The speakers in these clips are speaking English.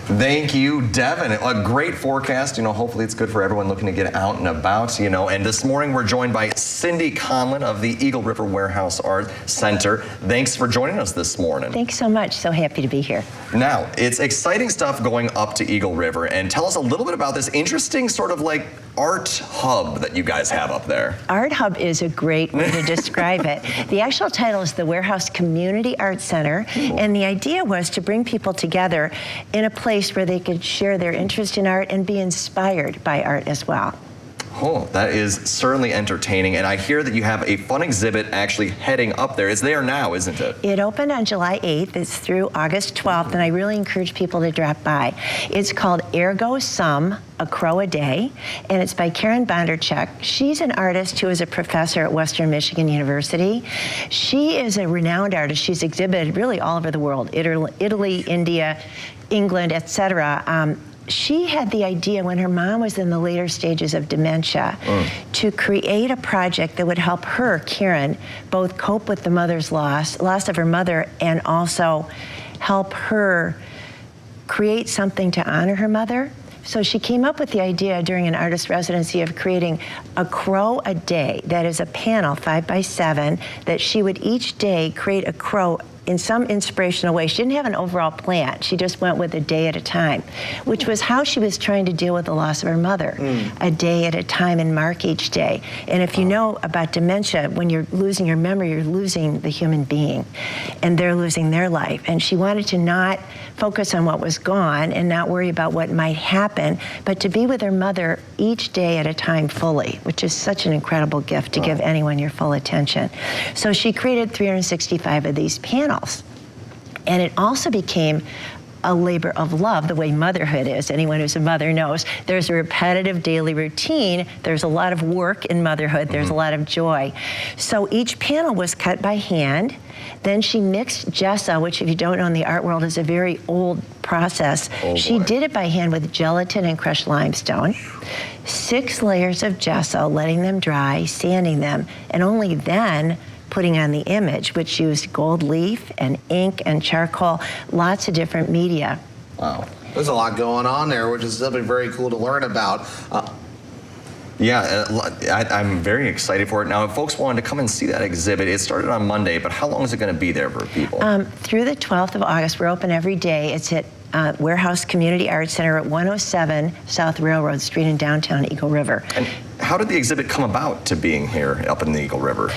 Thank you, Devin. A great forecast. Hopefully it's good for everyone looking to get out and about, And this morning we're joined by Cindy Conlon of the Eagle River Warehouse Art Center. Thanks for joining us this morning. Thanks so much. So happy to be here. Now, it's exciting stuff going up to Eagle River. And tell us a little bit about this interesting sort of like art hub that you guys have up there. Art hub is a great way to describe it. The actual title is the Warehouse Community Art Center. And the idea was to bring people together in a place where they could share their interest in art and be inspired by art as well. Oh, that is certainly entertaining. And I hear that you have a fun exhibit actually heading up there. It's there now, isn't it? It opened on July 8th. It's through August 12th, and I really encourage people to drop by. It's called Ergo Sum, A Crow a Day, and it's by Karen Bondarchuk. She's an artist who is a professor at Western Michigan University. She is a renowned artist. She's exhibited really all over the world, Italy, India, England, etc. She had the idea when her mom was in the later stages of dementia to create a project that would help her, Karen, both cope with the mother's loss of her mother, and also help her create something to honor her mother. So she came up with the idea during an artist residency of creating a crow a day. That is a panel, 5 by 7, that she would each day create a crow in some inspirational way. She didn't have an overall plan. She just went with a day at a time, which was how she was trying to deal with the loss of her mother, a day at a time, and mark each day. And if you know about dementia, when you're losing your memory, you're losing the human being, and they're losing their life. And she wanted to not focus on what was gone and not worry about what might happen, but to be with her mother each day at a time fully, which is such an incredible gift to give anyone your full attention. So she created 365 of these panels. And it also became a labor of love, the way motherhood is. Anyone who's a mother knows there's a repetitive daily routine. There's a lot of work in motherhood. There's a lot of joy. So each panel was cut by hand. Then she mixed gesso, which if you don't know in the art world is a very old process. She did it by hand with gelatin and crushed limestone. 6 layers of gesso, letting them dry, sanding them, and only then putting on the image, which used gold leaf and ink and charcoal, lots of different media. Wow. There's a lot going on there, which is something very cool to learn about. Yeah, I'm very excited for it. Now, if folks wanted to come and see that exhibit, it started on Monday, but how long is it going to be there for people? Through the 12th of August. We're open every day. It's at Warehouse Community Art Center at 107 South Railroad Street in downtown Eagle River. And how did the exhibit come about to being here up in the Eagle River?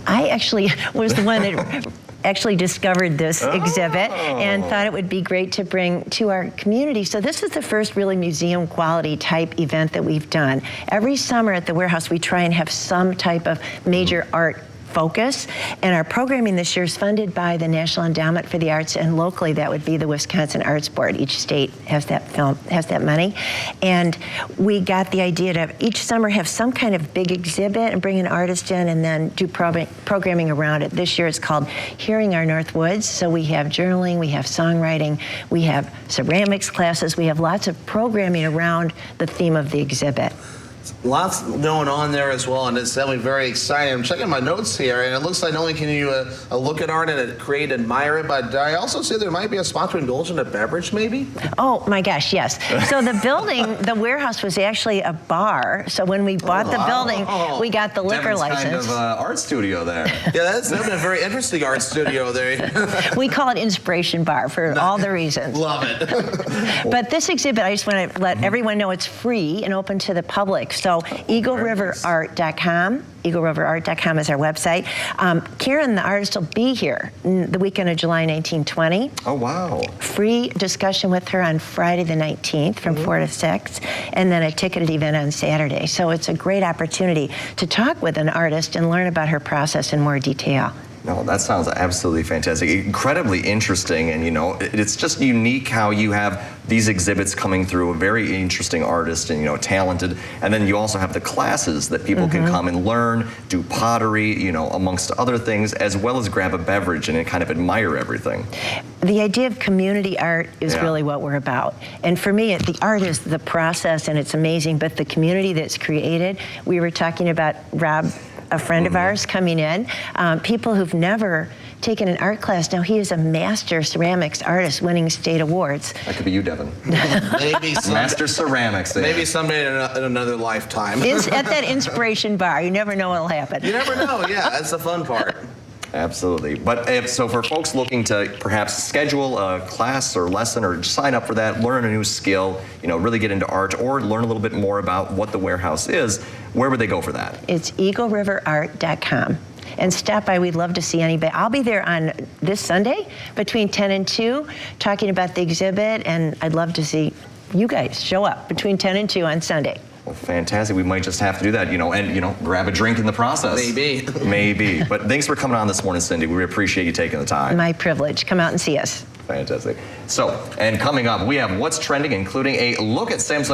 I actually was the one that actually discovered this exhibit and thought it would be great to bring to our community. So this is the first really museum quality type event that we've done. Every summer at the warehouse we try and have some type of major art focus, and our programming this year is funded by the National Endowment for the Arts, and locally that would be the Wisconsin Arts Board. Each state has that money, and we got the idea to each summer have some kind of big exhibit and bring an artist in and then do programming around it. This year it's called Hearing Our North Woods, so we have journaling, we have songwriting, we have ceramics classes, we have lots of programming around the theme of the exhibit. Lots going on there as well, and it's definitely very exciting. I'm checking my notes here, and it looks like not only can you look at art and create, admire it, but I also see there might be a spot to indulge in a beverage, maybe? Oh, my gosh, yes. So the building, the warehouse was actually a bar. So when we bought the building, we got the liquor license. Kind of art studio there. Yeah, that's definitely a very interesting art studio there. We call it Inspiration Bar for all the reasons. Love it. But this exhibit, I just want to let everyone know it's free and open to the public. So EagleRiverArt.com. EagleRiverArt.com is our website. Karen, the artist, will be here the weekend of July 19-20. Oh, wow. Free discussion with her on Friday the 19th from 4 to 6, and then a ticketed event on Saturday. So it's a great opportunity to talk with an artist and learn about her process in more detail. No, that sounds absolutely fantastic. Incredibly interesting, and it's just unique how you have these exhibits coming through, a very interesting artist and talented, and then you also have the classes that people can come and learn, do pottery, amongst other things, as well as grab a beverage and kind of admire everything. The idea of community art is really what we're about. And for me, the art is the process, and it's amazing, but the community that's created, we were talking about Rob, a friend of ours coming in, people who've never taking an art class. Now, he is a master ceramics artist winning state awards. That could be you, Devin. Maybe Master ceramics. maybe someday in another lifetime. At that inspiration bar. You never know what'll happen. You never know. Yeah, that's the fun part. Absolutely. But so for folks looking to perhaps schedule a class or lesson or sign up for that, learn a new skill, really get into art or learn a little bit more about what the warehouse is, where would they go for that? It's eagleriverart.com. And stop by. We'd love to see anybody. I'll be there on this Sunday between 10 and 2 talking about the exhibit, and I'd love to see you guys show up between 10 and 2 on Sunday. Well, fantastic. We might just have to do that, and grab a drink in the process. Maybe. Maybe. But thanks for coming on this morning, Cindy. We really appreciate you taking the time. My privilege. Come out and see us. Fantastic. So, and coming up, we have What's Trending, including a look at Samsung's